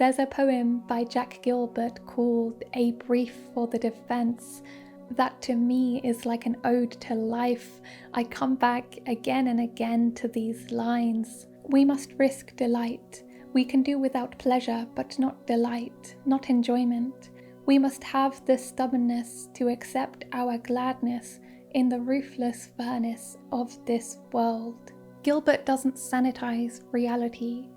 There's a poem by Jack Gilbert called A Brief for the Defense that to me is like an ode to life. I come back again and again to these lines. We must risk delight. We can do without pleasure, but not delight, not enjoyment. We must have the stubbornness to accept our gladness in the ruthless furnace of this world. Gilbert doesn't sanitize reality.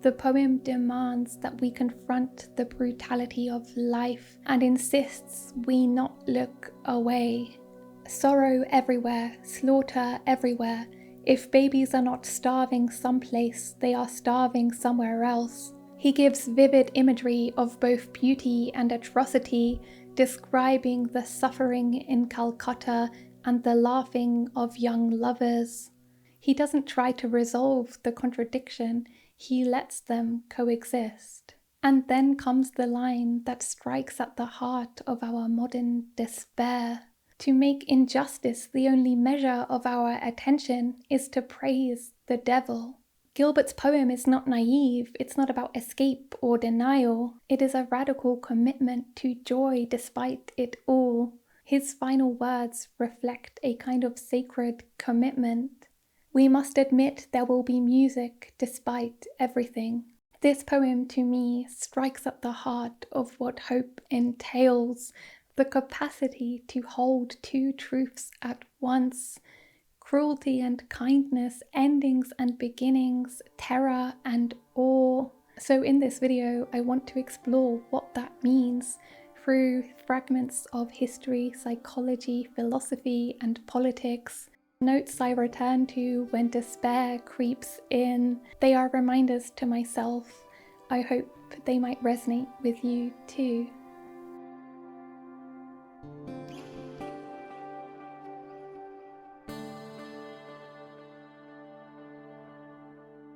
The poem demands that we confront the brutality of life and insists we not look away. Sorrow everywhere, slaughter everywhere. If babies are not starving someplace, they are starving somewhere else. He gives vivid imagery of both beauty and atrocity, describing the suffering in Calcutta and the laughing of young lovers. He doesn't try to resolve the contradiction, he lets them coexist. And then comes the line that strikes at the heart of our modern despair. To make injustice the only measure of our attention is to praise the devil. Gilbert's poem is not naive, it's not about escape or denial. It is a radical commitment to joy despite it all. His final words reflect a kind of sacred commitment. We must admit there will be music despite everything. This poem to me strikes at the heart of what hope entails. The capacity to hold two truths at once, cruelty and kindness, endings and beginnings, terror and awe. So in this video, I want to explore what that means through fragments of history, psychology, philosophy, and politics. Notes I return to when despair creeps in. They are reminders to myself. I hope they might resonate with you too.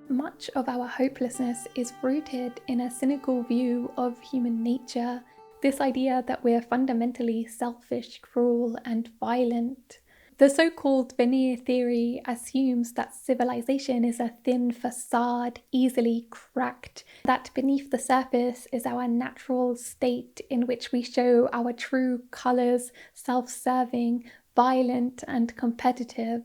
Much of our hopelessness is rooted in a cynical view of human nature, this idea that we're fundamentally selfish, cruel, and violent. The so-called veneer theory assumes that civilization is a thin facade, easily cracked, that beneath the surface is our natural state in which we show our true colours, self-serving, violent, and competitive.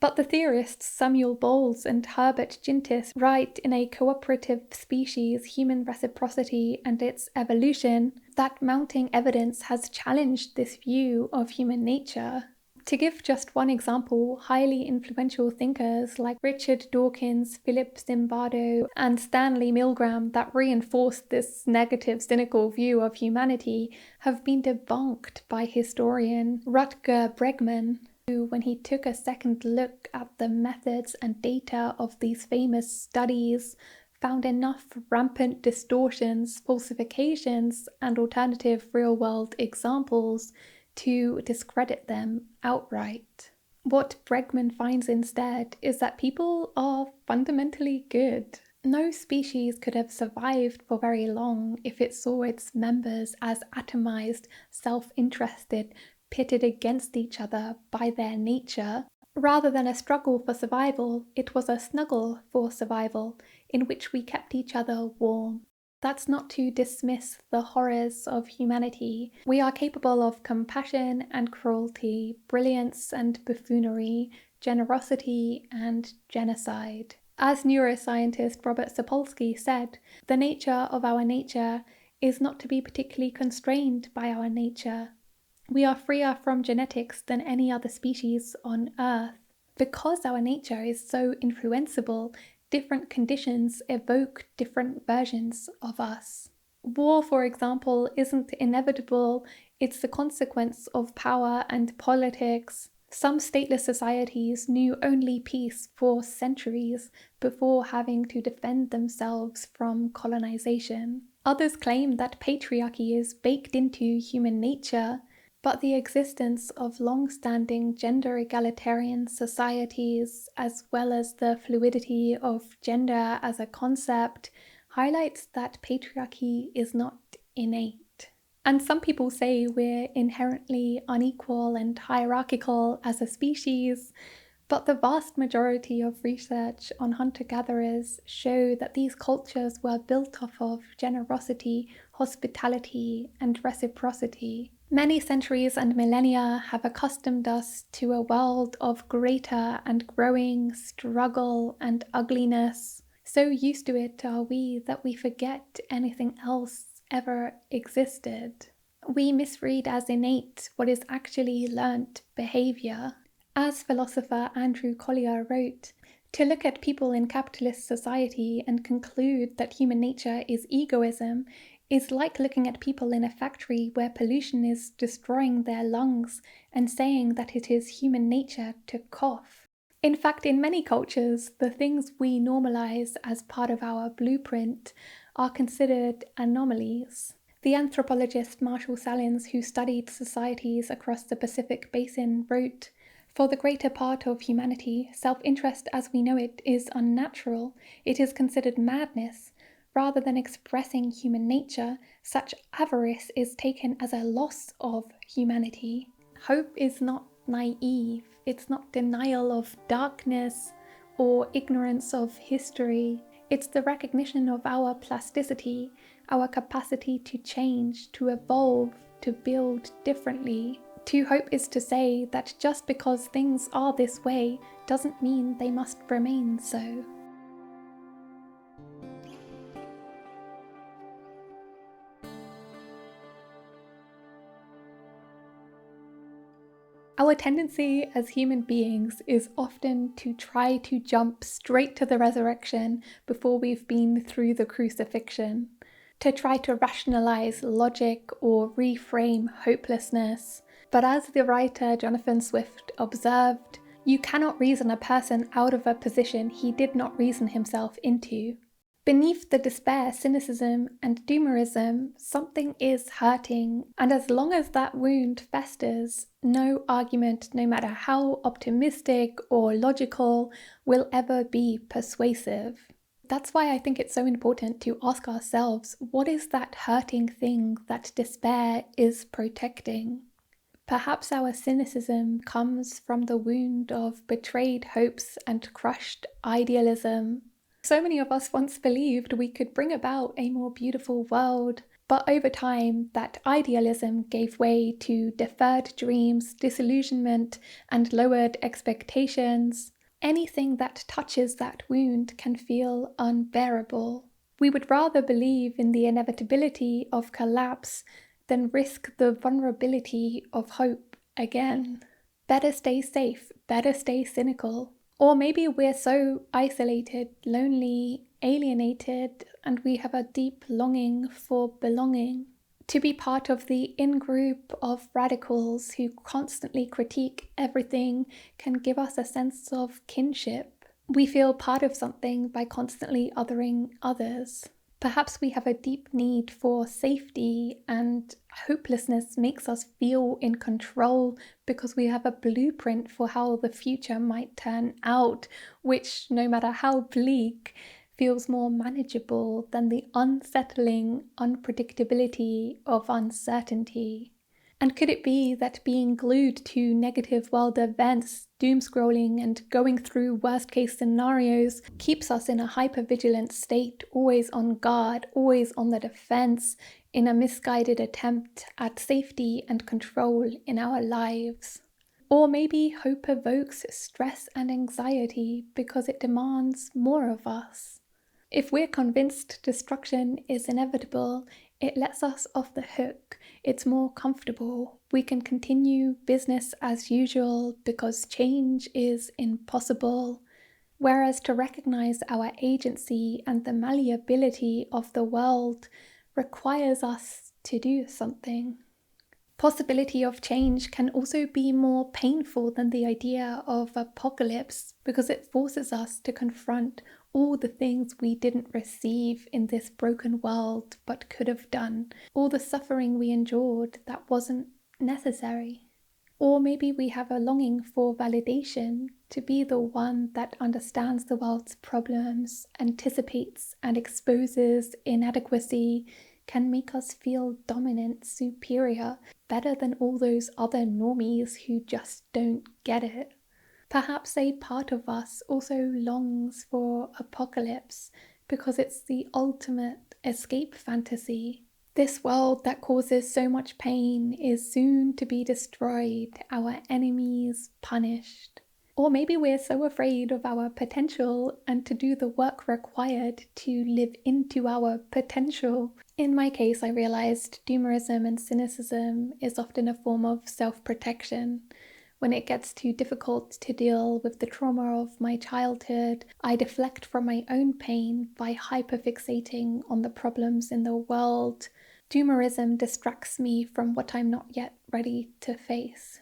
But the theorists Samuel Bowles and Herbert Gintis write in A Cooperative Species, Human Reciprocity and Its Evolution that mounting evidence has challenged this view of human nature. To give just one example, highly influential thinkers like Richard Dawkins, Philip Zimbardo, and Stanley Milgram that reinforced this negative, cynical view of humanity have been debunked by historian Rutger Bregman, who, when he took a second look at the methods and data of these famous studies, found enough rampant distortions, falsifications, and alternative real-world examples to discredit them outright. What Bregman finds instead is that people are fundamentally good. No species could have survived for very long if it saw its members as atomized, self-interested, pitted against each other by their nature. Rather than a struggle for survival, it was a snuggle for survival, in which we kept each other warm. That's not to dismiss the horrors of humanity. We are capable of compassion and cruelty, brilliance and buffoonery, generosity and genocide. As neuroscientist Robert Sapolsky said, the nature of our nature is not to be particularly constrained by our nature. We are freer from genetics than any other species on Earth. Because our nature is so influenceable, different conditions evoke different versions of us. War, for example, isn't inevitable, it's the consequence of power and politics. Some stateless societies knew only peace for centuries before having to defend themselves from colonization. Others claim that patriarchy is baked into human nature, but the existence of long-standing gender egalitarian societies, as well as the fluidity of gender as a concept, highlights that patriarchy is not innate. And some people say we're inherently unequal and hierarchical as a species, But the vast majority of research on hunter-gatherers show that these cultures were built off of generosity, hospitality, and reciprocity. Many centuries and millennia have accustomed us to a world of greater and growing struggle and ugliness. So used to it are we that we forget anything else ever existed. We misread as innate what is actually learnt behaviour. As philosopher Andrew Collier wrote, to look at people in capitalist society and conclude that human nature is egoism is like looking at people in a factory where pollution is destroying their lungs and saying that it is human nature to cough. In fact, in many cultures, the things we normalize as part of our blueprint are considered anomalies. The anthropologist Marshall Salins, who studied societies across the Pacific Basin, wrote, "For the greater part of humanity, self-interest as we know it is unnatural. It is considered madness. Rather than expressing human nature, such avarice is taken as a loss of humanity." Hope is not naive. It's not denial of darkness or ignorance of history. It's the recognition of our plasticity, our capacity to change, to evolve, to build differently. To hope is to say that just because things are this way doesn't mean they must remain so. Our tendency as human beings is often to try to jump straight to the resurrection before we've been through the crucifixion, to try to rationalize logic or reframe hopelessness. But as the writer Jonathan Swift observed, you cannot reason a person out of a position he did not reason himself into. Beneath the despair, cynicism, and doomerism, something is hurting, and as long as that wound festers, no argument, no matter how optimistic or logical, will ever be persuasive. That's why I think it's so important to ask ourselves, what is that hurting thing that despair is protecting? Perhaps our cynicism comes from the wound of betrayed hopes and crushed idealism. So many of us once believed we could bring about a more beautiful world, but over time that idealism gave way to deferred dreams, disillusionment, and lowered expectations. Anything that touches that wound can feel unbearable. We would rather believe in the inevitability of collapse than risk the vulnerability of hope again. Better stay safe, better stay cynical. Or maybe we're so isolated, lonely, alienated, and we have a deep longing for belonging. To be part of the in-group of radicals who constantly critique everything can give us a sense of kinship. We feel part of something by constantly othering others. Perhaps we have a deep need for safety, and hopelessness makes us feel in control because we have a blueprint for how the future might turn out, which, no matter how bleak, feels more manageable than the unsettling unpredictability of uncertainty. And could it be that being glued to negative world events, doom scrolling, and going through worst case scenarios keeps us in a hyper-vigilant state, always on guard, always on the defense, in a misguided attempt at safety and control in our lives? Or maybe hope evokes stress and anxiety because it demands more of us. If we're convinced destruction is inevitable, it lets us off the hook. It's more comfortable. We can continue business as usual because change is impossible. Whereas to recognize our agency and the malleability of the world requires us to do something. Possibility of change can also be more painful than the idea of apocalypse because it forces us to confront all the things we didn't receive in this broken world but could have done, all the suffering we endured that wasn't necessary. Or maybe we have a longing for validation, to be the one that understands the world's problems, anticipates and exposes inadequacy, can make us feel dominant, superior, better than all those other normies who just don't get it. Perhaps a part of us also longs for apocalypse because it's the ultimate escape fantasy. This world that causes so much pain is soon to be destroyed, our enemies punished. Or maybe we're so afraid of our potential and to do the work required to live into our potential. In my case, I realized doomerism and cynicism is often a form of self-protection. When it gets too difficult to deal with the trauma of my childhood, I deflect from my own pain by hyperfixating on the problems in the world. Doomerism distracts me from what I'm not yet ready to face.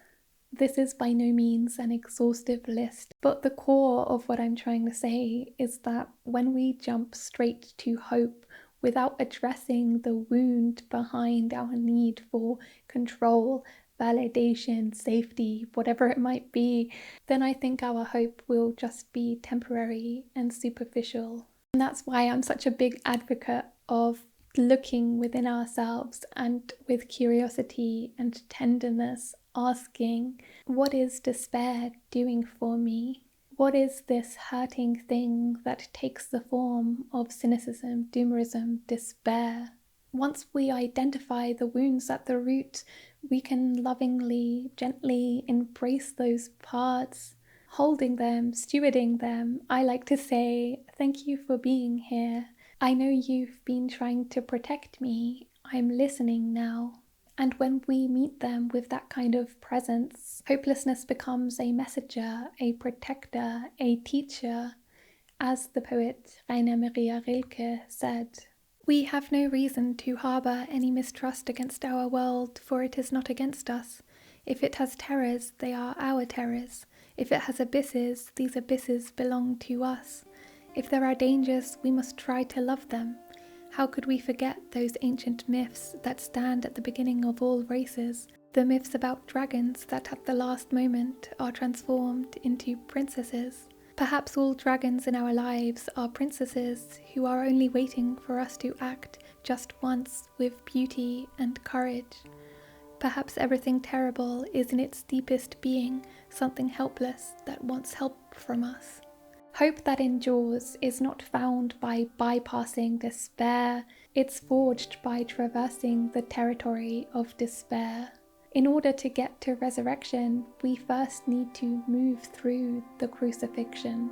This is by no means an exhaustive list, but the core of what I'm trying to say is that when we jump straight to hope without addressing the wound behind our need for control, validation, safety, whatever it might be, then I think our hope will just be temporary and superficial. And that's why I'm such a big advocate of looking within ourselves and with curiosity and tenderness asking, what is despair doing for me? What is this hurting thing that takes the form of cynicism, doomerism, despair? Once we identify the wounds at the root, we can lovingly, gently embrace those parts, holding them, stewarding them. I like to say, thank you for being here. I know you've been trying to protect me. I'm listening now. And when we meet them with that kind of presence, hopelessness becomes a messenger, a protector, a teacher. As the poet Rainer Maria Rilke said, "We have no reason to harbour any mistrust against our world, for it is not against us. If it has terrors, they are our terrors. If it has abysses, these abysses belong to us. If there are dangers, we must try to love them. How could we forget those ancient myths that stand at the beginning of all races, the myths about dragons that at the last moment are transformed into princesses? Perhaps all dragons in our lives are princesses who are only waiting for us to act just once with beauty and courage. Perhaps everything terrible is in its deepest being something helpless that wants help from us." Hope that endures is not found by bypassing despair, it's forged by traversing the territory of despair. In order to get to resurrection, we first need to move through the crucifixion.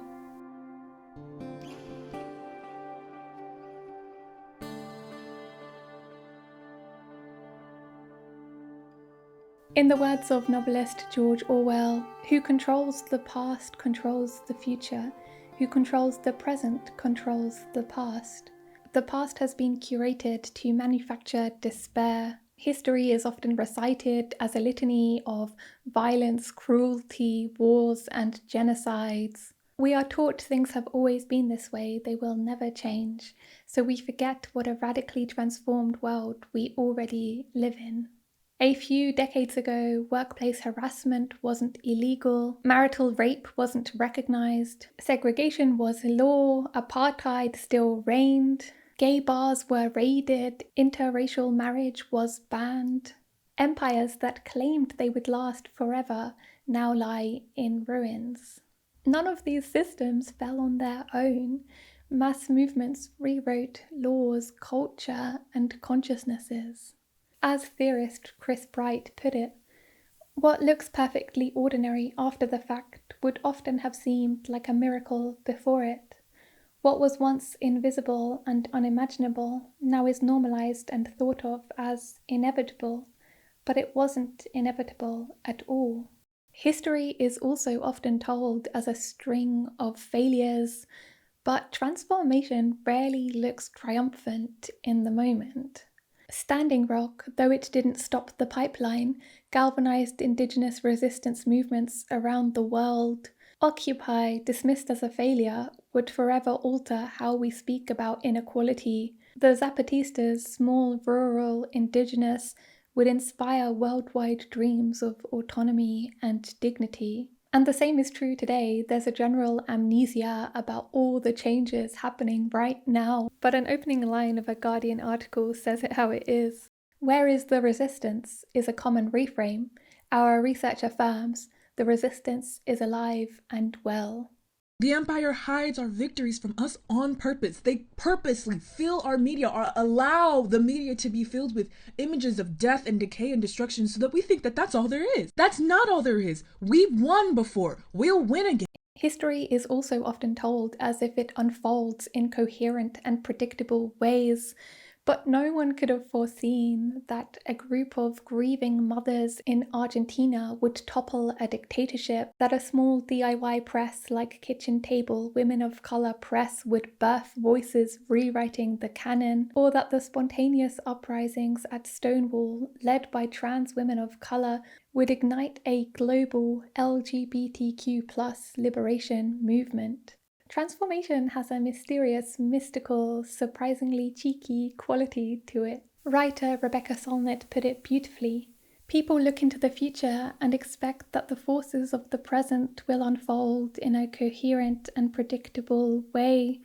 In the words of novelist George Orwell, who controls the past controls the future. Who controls the present controls the past. The past has been curated to manufacture despair. History is often recited as a litany of violence, cruelty, wars, and genocides. We are taught things have always been this way, they will never change, so we forget what a radically transformed world we already live in. A few decades ago, workplace harassment wasn't illegal, marital rape wasn't recognized, segregation was law, apartheid still reigned, gay bars were raided, interracial marriage was banned. Empires that claimed they would last forever now lie in ruins. None of these systems fell on their own. Mass movements rewrote laws, culture, and consciousnesses. As theorist Chris Bright put it, what looks perfectly ordinary after the fact would often have seemed like a miracle before it. What was once invisible and unimaginable now is normalized and thought of as inevitable, but it wasn't inevitable at all. History is also often told as a string of failures, but transformation rarely looks triumphant in the moment. Standing Rock, though it didn't stop the pipeline, galvanized indigenous resistance movements around the world. Occupy, dismissed as a failure, would forever alter how we speak about inequality. The Zapatistas, small, rural, indigenous, would inspire worldwide dreams of autonomy and dignity. And the same is true today. There's a general amnesia about all the changes happening right now, but an opening line of a Guardian article says it how it is. "Where is the resistance?" is a common reframe. Our research affirms The resistance is alive and well. The empire hides our victories from us on purpose. They purposely fill our media, or allow the media to be filled with images of death and decay and destruction, so that we think that that's all there is. That's not all there is. We've won before. We'll win again. History is also often told as if it unfolds in coherent and predictable ways. But no one could have foreseen that a group of grieving mothers in Argentina would topple a dictatorship, that a small DIY press like Kitchen Table Women of Color Press would birth voices rewriting the canon, or that the spontaneous uprisings at Stonewall, led by trans women of color, would ignite a global LGBTQ+ liberation movement. Transformation has a mysterious, mystical, surprisingly cheeky quality to it. Writer Rebecca Solnit put it beautifully. People look into the future and expect that the forces of the present will unfold in a coherent and predictable way,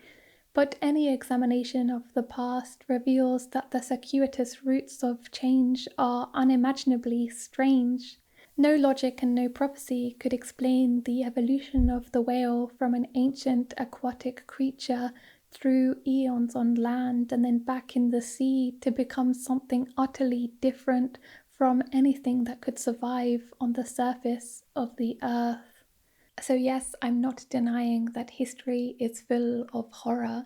but any examination of the past reveals that the circuitous routes of change are unimaginably strange. No logic and no prophecy could explain the evolution of the whale from an ancient aquatic creature through eons on land and then back in the sea to become something utterly different from anything that could survive on the surface of the earth. So yes, I'm not denying that history is full of horror,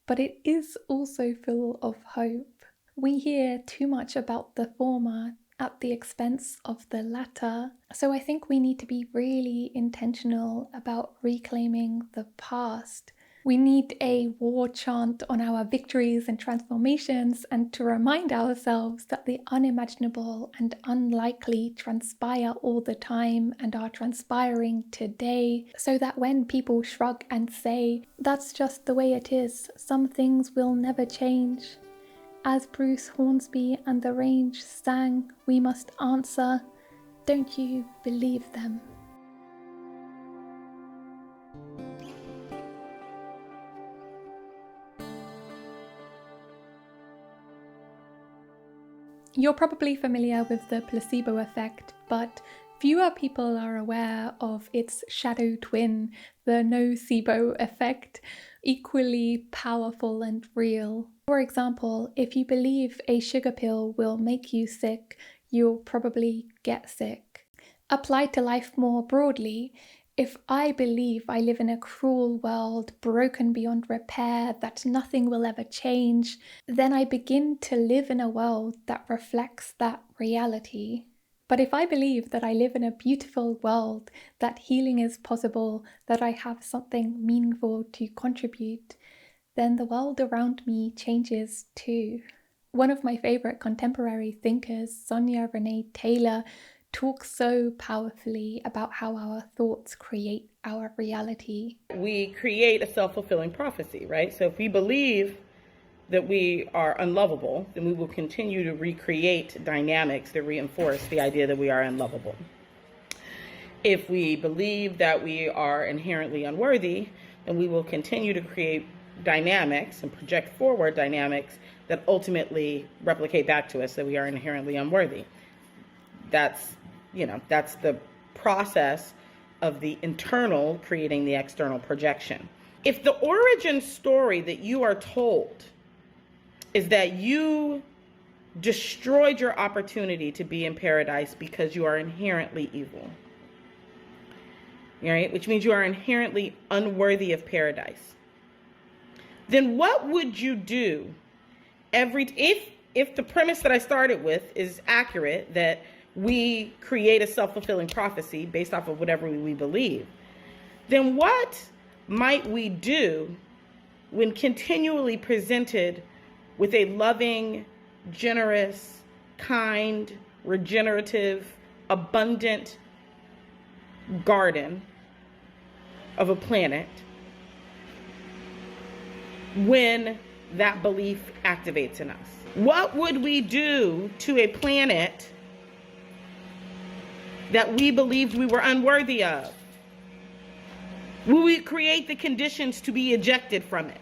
but it is also full of hope. We hear too much about the former at the expense of the latter. So I think we need to be really intentional about reclaiming the past. We need a war chant on our victories and transformations, and to remind ourselves that the unimaginable and unlikely transpire all the time and are transpiring today, so that when people shrug and say, "That's just the way it is, some things will never change," as Bruce Hornsby and the Range sang, we must answer, "Don't you believe them?" You're probably familiar with the placebo effect, but fewer people are aware of its shadow twin, the nocebo effect, equally powerful and real. For example, if you believe a sugar pill will make you sick, you'll probably get sick. Applied to life more broadly, if I believe I live in a cruel world, broken beyond repair, that nothing will ever change, then I begin to live in a world that reflects that reality. But if I believe that I live in a beautiful world, that healing is possible, that I have something meaningful to contribute, then the world around me changes too. One of my favorite contemporary thinkers, Sonia Renee Taylor, talks so powerfully about how our thoughts create our reality. We create a self-fulfilling prophecy, right? So if we believe that we are unlovable, then we will continue to recreate dynamics that reinforce the idea that we are unlovable. If we believe that we are inherently unworthy, then we will continue to create dynamics and project forward dynamics that ultimately replicate back to us that we are inherently unworthy. That's the process of the internal creating the external projection. If the origin story that you are told is that you destroyed your opportunity to be in paradise because you are inherently evil, right? Which means you are inherently unworthy of paradise. Then what would you do if the premise that I started with is accurate, that we create a self-fulfilling prophecy based off of whatever we believe, then what might we do when continually presented with a loving, generous, kind, regenerative, abundant garden of a planet, when that belief activates in us? What would we do to a planet that we believed we were unworthy of? Will we create the conditions to be ejected from it?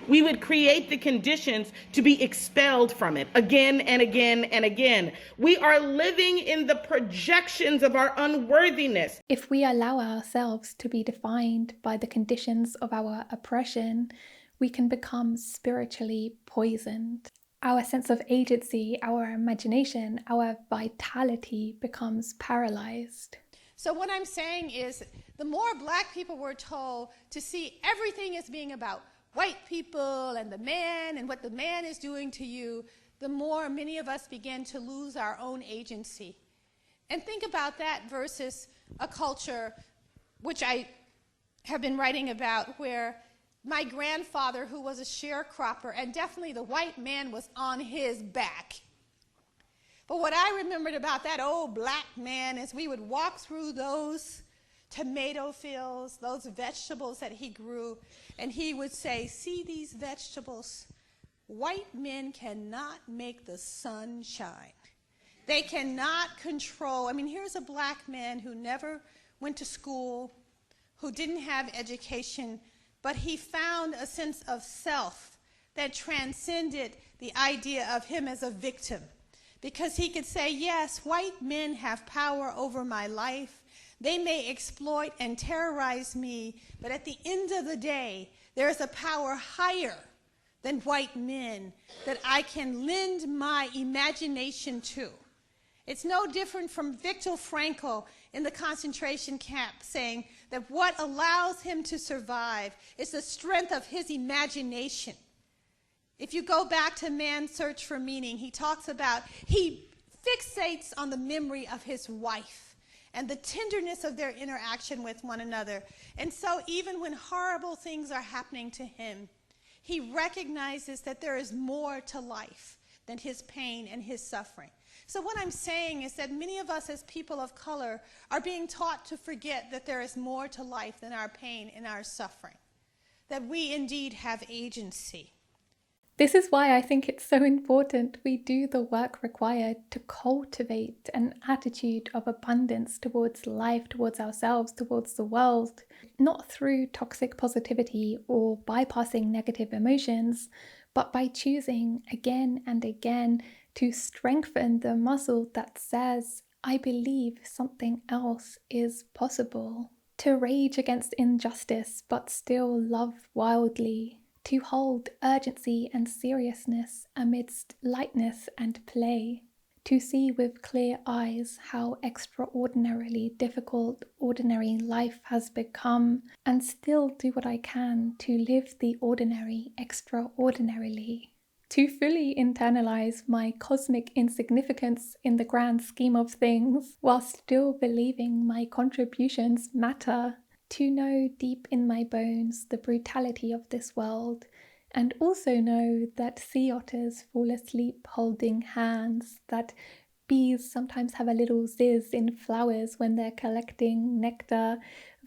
We would create the conditions to be expelled from it again and again and again. We are living in the projections of our unworthiness. If we allow ourselves to be defined by the conditions of our oppression, we can become spiritually poisoned. Our sense of agency, our imagination, our vitality becomes paralyzed. So what I'm saying is, the more Black people were told to see everything as being about white people and the man and what the man is doing to you, the more many of us begin to lose our own agency. And think about that versus a culture which I have been writing about, where my grandfather, who was a sharecropper, and definitely the white man was on his back. But what I remembered about that old Black man is we would walk through those tomato fields, those vegetables that he grew, and he would say, "See these vegetables? White men cannot make the sun shine. They cannot control." I mean, here's a Black man who never went to school, who didn't have education, but he found a sense of self that transcended the idea of him as a victim. Because he could say, yes, white men have power over my life. They may exploit and terrorize me, but at the end of the day, there is a power higher than white men that I can lend my imagination to. It's no different from Viktor Frankl in the concentration camp saying that what allows him to survive is the strength of his imagination. If you go back to Man's Search for Meaning, he talks about, he fixates on the memory of his wife and the tenderness of their interaction with one another. And so even when horrible things are happening to him, he recognizes that there is more to life than his pain and his suffering. So what I'm saying is that many of us as people of color are being taught to forget that there is more to life than our pain and our suffering, that we indeed have agency. This is why I think it's so important we do the work required to cultivate an attitude of abundance towards life, towards ourselves, towards the world, not through toxic positivity or bypassing negative emotions, but by choosing again and again to strengthen the muscle that says, I believe something else is possible. To rage against injustice but still love wildly. To hold urgency and seriousness amidst lightness and play. To see with clear eyes how extraordinarily difficult ordinary life has become, and still do what I can to live the ordinary extraordinarily. To fully internalize my cosmic insignificance in the grand scheme of things, while still believing my contributions matter. To know deep in my bones the brutality of this world, and also know that sea otters fall asleep holding hands, that bees sometimes have a little zizz in flowers when they're collecting nectar,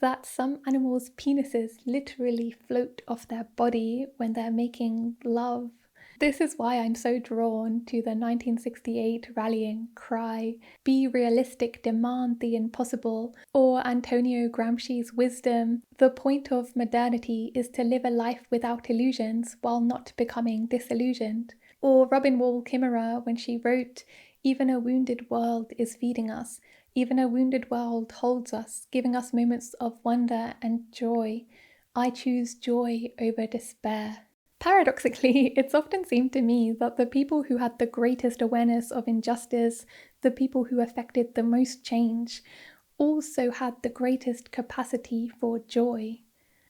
that some animals' penises literally float off their body when they're making love. This is why I'm so drawn to the 1968 rallying cry, "Be realistic, demand the impossible," or Antonio Gramsci's wisdom, "The point of modernity is to live a life without illusions while not becoming disillusioned," or Robin Wall Kimmerer when she wrote, "Even a wounded world is feeding us, even a wounded world holds us, giving us moments of wonder and joy. I choose joy over despair." Paradoxically, it's often seemed to me that the people who had the greatest awareness of injustice, the people who effected the most change, also had the greatest capacity for joy.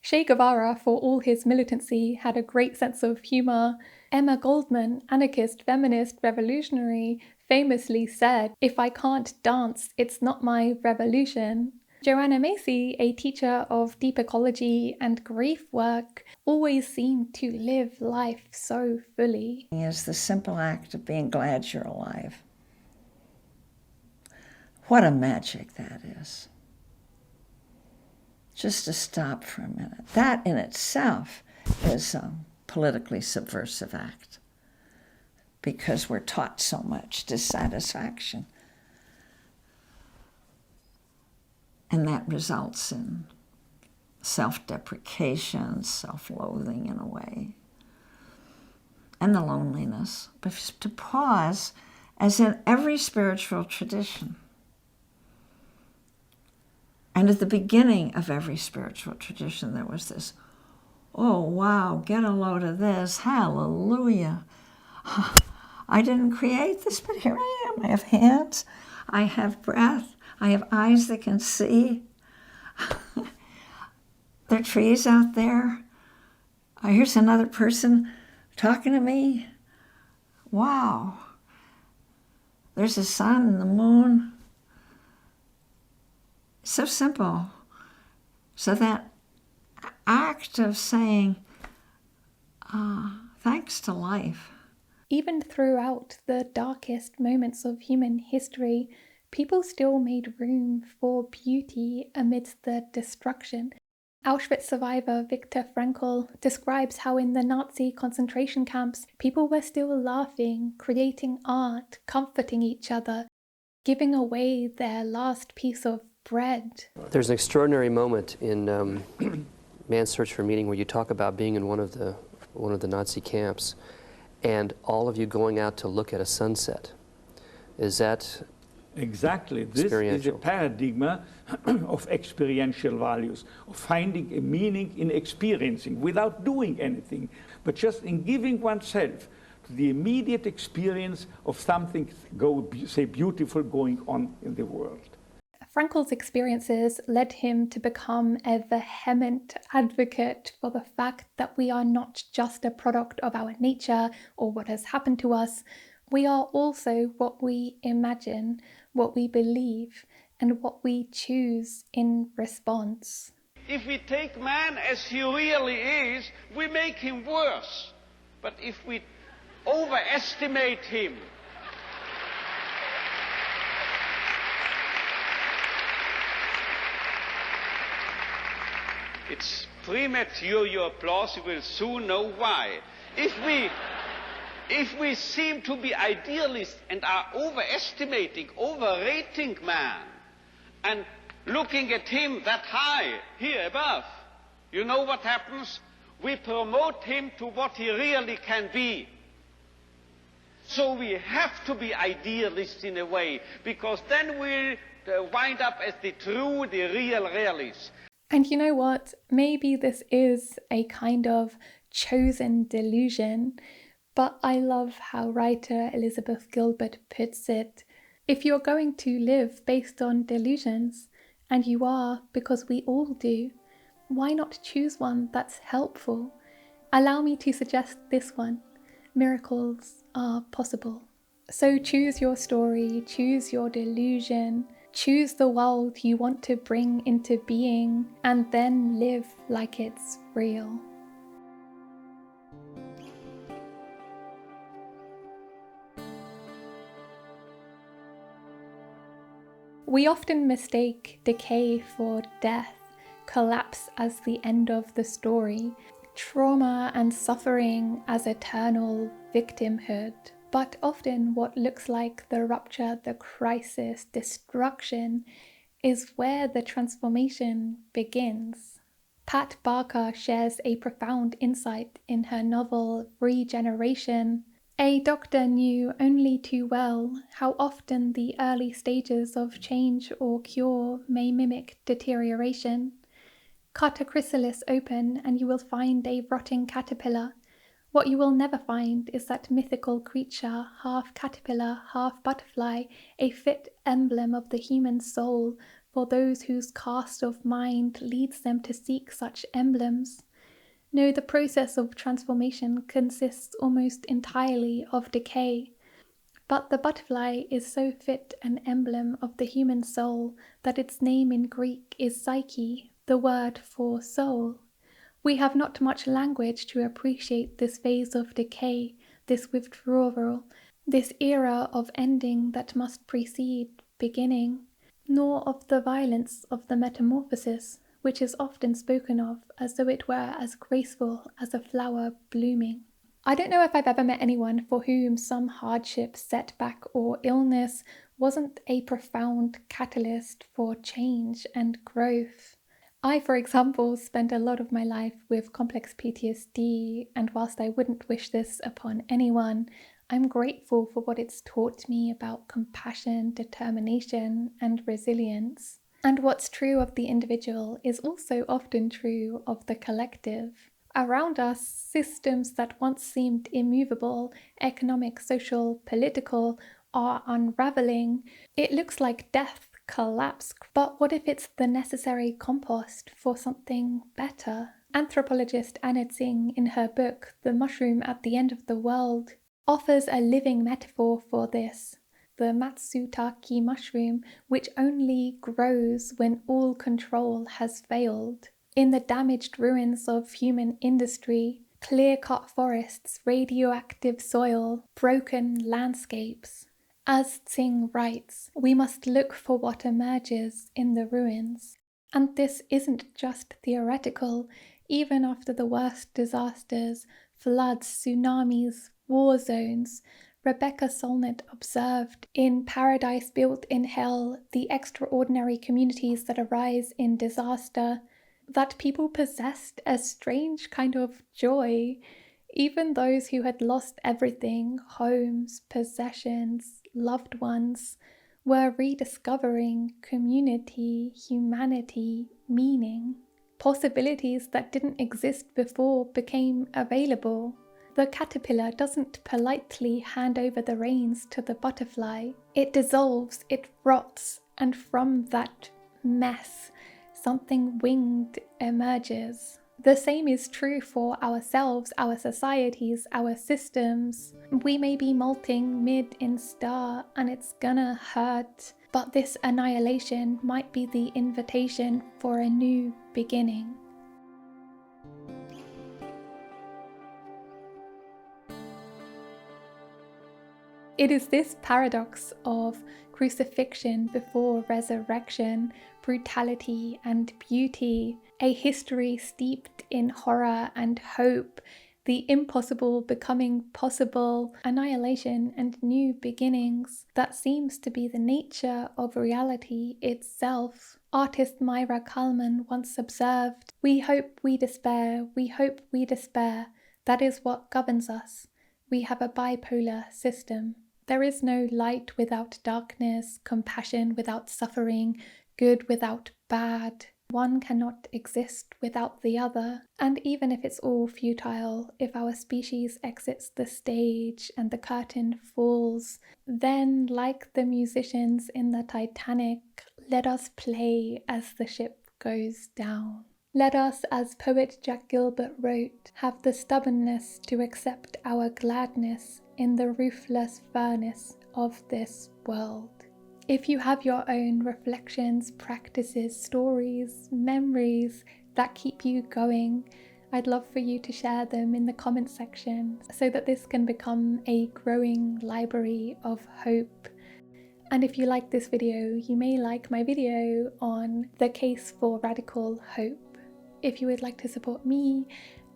Che Guevara, for all his militancy, had a great sense of humor. Emma Goldman, anarchist, feminist, revolutionary, famously said, "If I can't dance, it's not my revolution." Joanna Macy, a teacher of deep ecology and grief work, always seemed to live life so fully. It's the simple act of being glad you're alive. What a magic that is. Just to stop for a minute. That in itself is a politically subversive act because we're taught so much dissatisfaction. And that results in self-deprecation, self-loathing in a way. and the loneliness, but to pause, as in every spiritual tradition. And at the beginning of every spiritual tradition, there was this, oh, wow, get a load of this, hallelujah. I didn't create this, but here I am. I have hands, I have breath, I have eyes that can see. There are trees out there. Here's another person talking to me. Wow. There's the sun and the moon. So simple. So that act of saying, thanks to life. Even throughout the darkest moments of human history, people still made room for beauty amidst the destruction. Auschwitz survivor Viktor Frankl describes how in the Nazi concentration camps, people were still laughing, creating art, comforting each other, giving away their last piece of bread. There's an extraordinary moment in Man's Search for Meaning where you talk about being in one of the Nazi camps and all of you going out to look at a sunset. Is that exactly? This is a paradigm of experiential values, of finding a meaning in experiencing without doing anything, but just in giving oneself to the immediate experience of something, say, beautiful going on in the world. Frankl's experiences led him to become a vehement advocate for the fact that we are not just a product of our nature or what has happened to us. We are also what we imagine, what we believe, and what we choose in response. If we take man as he really is, we make him worse. But if we overestimate him, it's premature, your applause, you will soon know why. If we seem to be idealists and are overestimating, overrating man, and looking at him that high, here above, you know what happens? We promote him to what he really can be. So we have to be idealists in a way, because then we'll wind up as the true, the real realists. And you know what? Maybe this is a kind of chosen delusion, but I love how writer Elizabeth Gilbert puts it. If you're going to live based on delusions, and you are because we all do, why not choose one that's helpful? Allow me to suggest this one. Miracles are possible. So choose your story, choose your delusion, choose the world you want to bring into being, and then live like it's real. We often mistake decay for death, collapse as the end of the story, trauma and suffering as eternal victimhood. But often what looks like the rupture, the crisis, destruction, is where the transformation begins. Pat Barker shares a profound insight in her novel Regeneration. A doctor knew only too well how often the early stages of change or cure may mimic deterioration. Cut a chrysalis open and you will find a rotting caterpillar. What you will never find is that mythical creature, half caterpillar, half butterfly, a fit emblem of the human soul for those whose cast of mind leads them to seek such emblems. No, the process of transformation consists almost entirely of decay. But the butterfly is so fit an emblem of the human soul that its name in Greek is psyche, the word for soul. We have not much language to appreciate this phase of decay, this withdrawal, this era of ending that must precede beginning, nor of the violence of the metamorphosis, which is often spoken of as though it were as graceful as a flower blooming. I don't know if I've ever met anyone for whom some hardship, setback, or illness wasn't a profound catalyst for change and growth. I, for example, spent a lot of my life with complex PTSD, and whilst I wouldn't wish this upon anyone, I'm grateful for what it's taught me about compassion, determination, and resilience. And what's true of the individual is also often true of the collective. Around us, systems that once seemed immovable, economic, social, political, are unraveling. It looks like death, collapse, but what if it's the necessary compost for something better? Anthropologist Anna Tsing, in her book The Mushroom at the End of the World, offers a living metaphor for this. The Matsutake mushroom, which only grows when all control has failed. In the damaged ruins of human industry, clear-cut forests, radioactive soil, broken landscapes. As Tsing writes, we must look for what emerges in the ruins. And this isn't just theoretical. Even after the worst disasters, floods, tsunamis, war zones, Rebecca Solnit observed in Paradise Built in Hell the extraordinary communities that arise in disaster, that people possessed a strange kind of joy. Even those who had lost everything, homes, possessions, loved ones, were rediscovering community, humanity, meaning. Possibilities that didn't exist before became available. The caterpillar doesn't politely hand over the reins to the butterfly. It dissolves, it rots, and from that mess, something winged emerges. The same is true for ourselves, our societies, our systems. We may be molting mid-instar and it's gonna hurt, but this annihilation might be the invitation for a new beginning. It is this paradox of crucifixion before resurrection, brutality and beauty, a history steeped in horror and hope, the impossible becoming possible, annihilation and new beginnings, that seems to be the nature of reality itself. Artist Myra Kalman once observed, "We hope, we despair, we hope, we despair. That is what governs us. We have a bipolar system." There is no light without darkness, compassion without suffering, good without bad. One cannot exist without the other. And even if it's all futile, if our species exits the stage and the curtain falls, then, like the musicians in the Titanic, let us play as the ship goes down. Let us, as poet Jack Gilbert wrote, have the stubbornness to accept our gladness in the ruthless furnace of this world. If you have your own reflections, practices, stories, memories that keep you going, I'd love for you to share them in the comments section so that this can become a growing library of hope. And if you like this video, you may like my video on the case for radical hope. If you would like to support me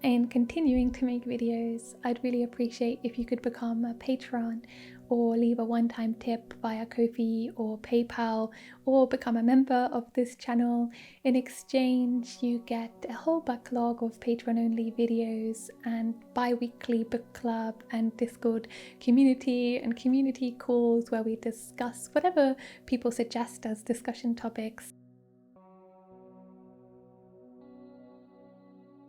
in continuing to make videos, I'd really appreciate if you could become a patron or leave a one-time tip via Ko-fi or PayPal, or become a member of this channel. In exchange, you get a whole backlog of Patron-only videos and bi-weekly book club and Discord community and community calls where we discuss whatever people suggest as discussion topics.